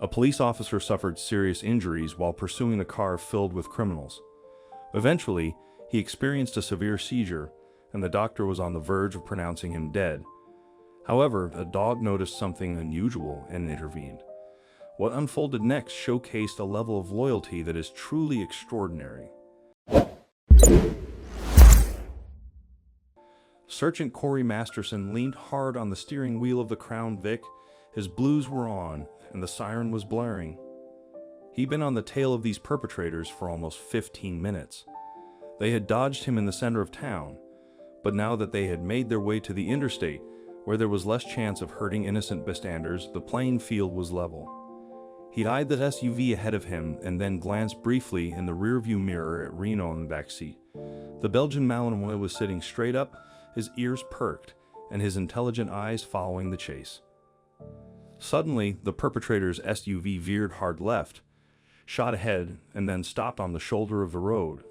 A police officer suffered serious injuries while pursuing a car filled with criminals. Eventually, he experienced a severe seizure, and the doctor was on the verge of pronouncing him dead. However, a dog noticed something unusual and intervened. What unfolded next showcased a level of loyalty that is truly extraordinary. Sergeant Corey Masterson leaned hard on the steering wheel of the Crown Vic. His blues were on, and the siren was blaring. He'd been on the tail of these perpetrators for almost 15 minutes. They had dodged him in the center of town, but now that they had made their way to the interstate, where there was less chance of hurting innocent bystanders, the playing field was level. He'd eyed the SUV ahead of him and then glanced briefly in the rearview mirror at Reno in the back seat. The Belgian Malinois was sitting straight up, his ears perked, and his intelligent eyes following the chase. Suddenly, the perpetrator's SUV veered hard left, shot ahead, and then stopped on the shoulder of the road.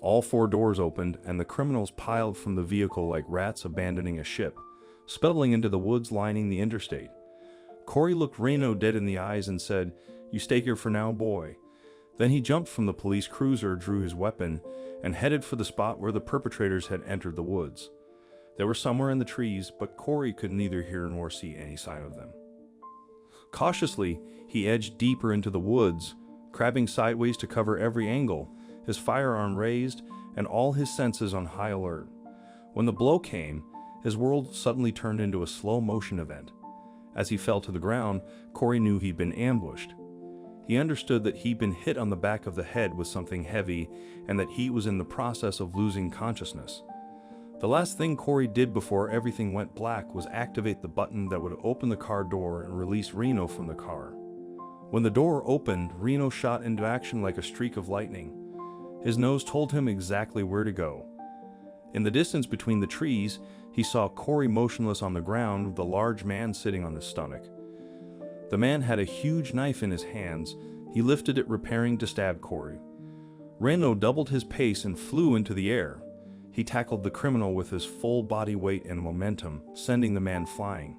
All four doors opened, and the criminals piled from the vehicle like rats abandoning a ship, scuttling into the woods lining the interstate. Corey looked Reno dead in the eyes and said, "You stay here for now, boy." Then he jumped from the police cruiser, drew his weapon, and headed for the spot where the perpetrators had entered the woods. They were somewhere in the trees, but Corey could neither hear nor see any sign of them. Cautiously, he edged deeper into the woods, crabbing sideways to cover every angle, his firearm raised, and all his senses on high alert. When the blow came, his world suddenly turned into a slow-motion event. As he fell to the ground, Corey knew he'd been ambushed. He understood that he'd been hit on the back of the head with something heavy, and that he was in the process of losing consciousness. The last thing Corey did before everything went black was activate the button that would open the car door and release Reno from the car. When the door opened, Reno shot into action like a streak of lightning. His nose told him exactly where to go. In the distance between the trees, he saw Corey motionless on the ground with a large man sitting on his stomach. The man had a huge knife in his hands. He lifted it, preparing to stab Corey. Reno doubled his pace and flew into the air. He tackled the criminal with his full body weight and momentum, sending the man flying.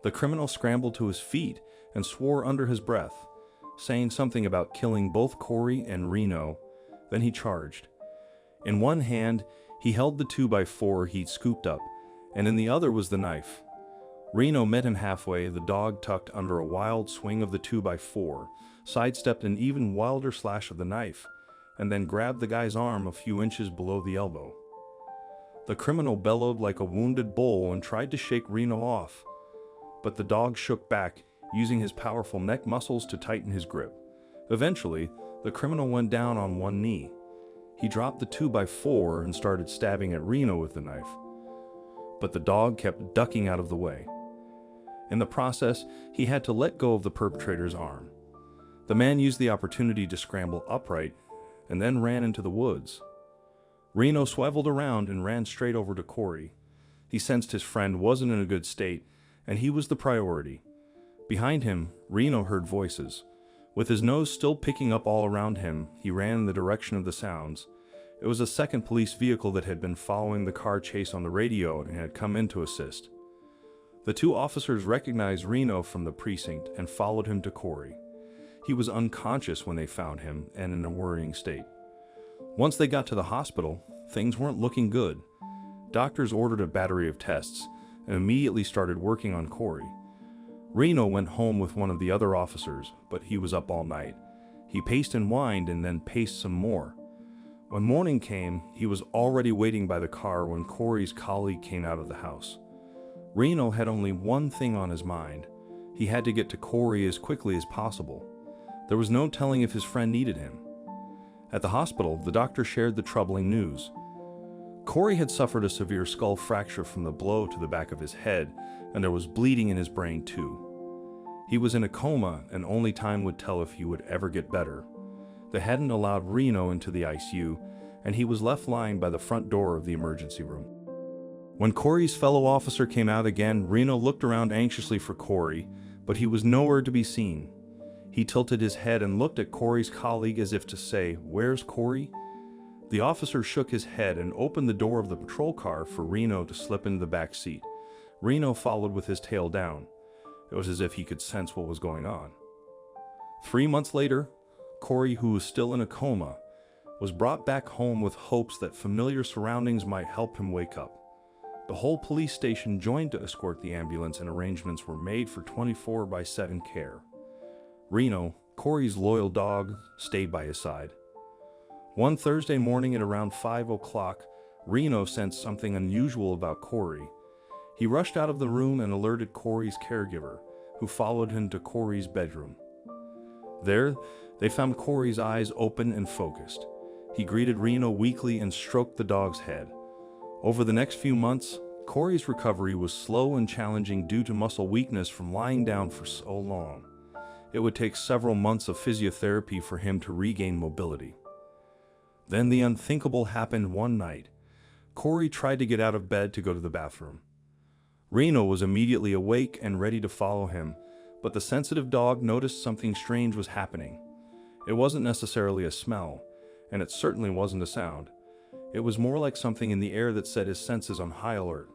The criminal scrambled to his feet and swore under his breath, saying something about killing both Corey and Reno. Then he charged. In one hand, he held the 2x4 he'd scooped up, and in the other was the knife. Reno met him halfway, the dog tucked under a wild swing of the 2x4, sidestepped an even wilder slash of the knife, and then grabbed the guy's arm a few inches below the elbow. The criminal bellowed like a wounded bull and tried to shake Reno off, but the dog shook back, using his powerful neck muscles to tighten his grip. Eventually, the criminal went down on one knee. He dropped the 2x4 and started stabbing at Reno with the knife, but the dog kept ducking out of the way. In the process, he had to let go of the perpetrator's arm. The man used the opportunity to scramble upright and then ran into the woods. Reno swiveled around and ran straight over to Corey. He sensed his friend wasn't in a good state, and he was the priority. Behind him, Reno heard voices. With his nose still picking up all around him, he ran in the direction of the sounds. It was a second police vehicle that had been following the car chase on the radio and had come in to assist. The two officers recognized Reno from the precinct and followed him to Corey. He was unconscious when they found him and in a worrying state. Once they got to the hospital, things weren't looking good. Doctors ordered a battery of tests and immediately started working on Corey. Reno went home with one of the other officers, but he was up all night. He paced and whined and then paced some more. When morning came, he was already waiting by the car when Corey's colleague came out of the house. Reno had only one thing on his mind. He had to get to Corey as quickly as possible. There was no telling if his friend needed him. At the hospital, the doctor shared the troubling news. Corey had suffered a severe skull fracture from the blow to the back of his head, and there was bleeding in his brain too. He was in a coma, and only time would tell if he would ever get better. They hadn't allowed Reno into the ICU, and he was left lying by the front door of the emergency room. When Corey's fellow officer came out again, Reno looked around anxiously for Corey, but he was nowhere to be seen. He tilted his head and looked at Corey's colleague as if to say, "Where's Corey?" The officer shook his head and opened the door of the patrol car for Reno to slip into the back seat. Reno followed with his tail down. It was as if he could sense what was going on. 3 months later, Corey, who was still in a coma, was brought back home with hopes that familiar surroundings might help him wake up. The whole police station joined to escort the ambulance, and arrangements were made for 24/7 care. Reno, Corey's loyal dog, stayed by his side. One Thursday morning at around 5 o'clock, Reno sensed something unusual about Corey. He rushed out of the room and alerted Corey's caregiver, who followed him to Corey's bedroom. There, they found Corey's eyes open and focused. He greeted Reno weakly and stroked the dog's head. Over the next few months, Corey's recovery was slow and challenging due to muscle weakness from lying down for so long. It would take several months of physiotherapy for him to regain mobility. Then the unthinkable happened one night. Corey tried to get out of bed to go to the bathroom. Reno was immediately awake and ready to follow him, but the sensitive dog noticed something strange was happening. It wasn't necessarily a smell, and it certainly wasn't a sound. It was more like something in the air that set his senses on high alert.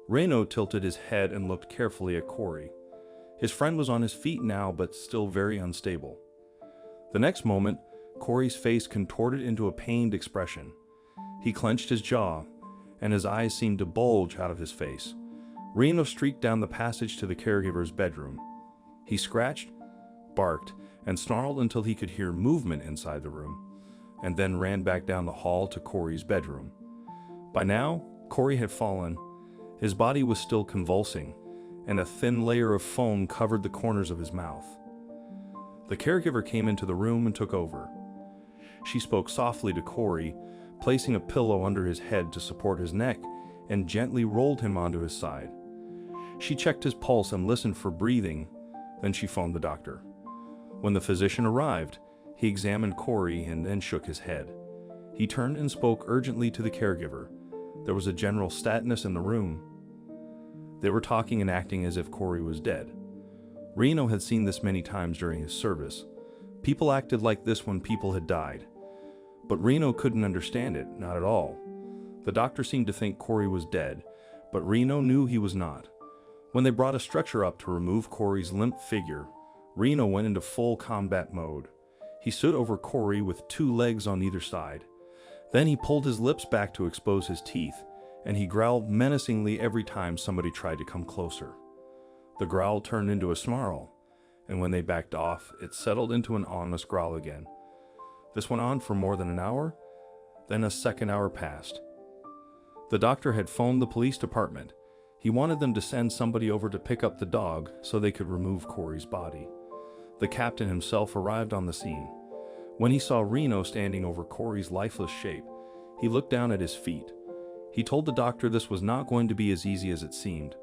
Reno tilted his head and looked carefully at Corey. His friend was on his feet now, but still very unstable. The next moment, Corey's face contorted into a pained expression. He clenched his jaw, and his eyes seemed to bulge out of his face. Reno streaked down the passage to the caregiver's bedroom. He scratched, barked, and snarled until he could hear movement inside the room, and then ran back down the hall to Corey's bedroom. By now, Corey had fallen. His body was still convulsing, and a thin layer of foam covered the corners of his mouth. The caregiver came into the room and took over. She spoke softly to Corey, placing a pillow under his head to support his neck, and gently rolled him onto his side. She checked his pulse and listened for breathing, then she phoned the doctor. When the physician arrived, he examined Corey and then shook his head. He turned and spoke urgently to the caregiver. There was a general status in the room. They were talking and acting as if Corey was dead. Reno had seen this many times during his service. People acted like this when people had died. But Reno couldn't understand it, not at all. The doctor seemed to think Corey was dead, but Reno knew he was not. When they brought a stretcher up to remove Corey's limp figure, Reno went into full combat mode. He stood over Corey with 2 legs on either side. Then he pulled his lips back to expose his teeth, and he growled menacingly every time somebody tried to come closer. The growl turned into a snarl, and when they backed off, it settled into an ominous growl again. This went on for more than an hour, then a second hour passed. The doctor had phoned the police department. He wanted them to send somebody over to pick up the dog so they could remove Corey's body. The captain himself arrived on the scene. When he saw Reno standing over Corey's lifeless shape, he looked down at his feet. He told the doctor this was not going to be as easy as it seemed.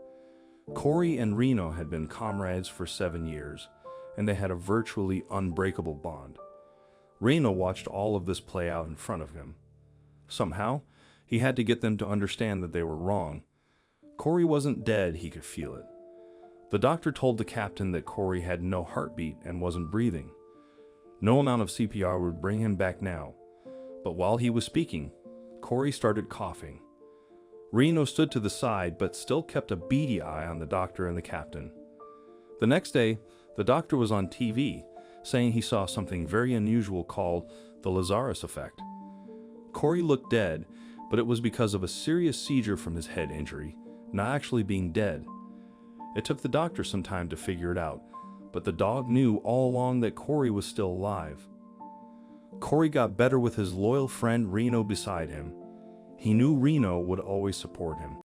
Corey and Reno had been comrades for 7 years, and they had a virtually unbreakable bond. Reno watched all of this play out in front of him. Somehow, he had to get them to understand that they were wrong. Corey wasn't dead, he could feel it. The doctor told the captain that Corey had no heartbeat and wasn't breathing. No amount of CPR would bring him back now. But while he was speaking, Corey started coughing. Reno stood to the side but still kept a beady eye on the doctor and the captain. The next day, the doctor was on TV, saying he saw something very unusual called the Lazarus effect. Corey looked dead, but it was because of a serious seizure from his head injury, not actually being dead. It took the doctor some time to figure it out, but the dog knew all along that Corey was still alive. Corey got better with his loyal friend Reno beside him. He knew Reno would always support him.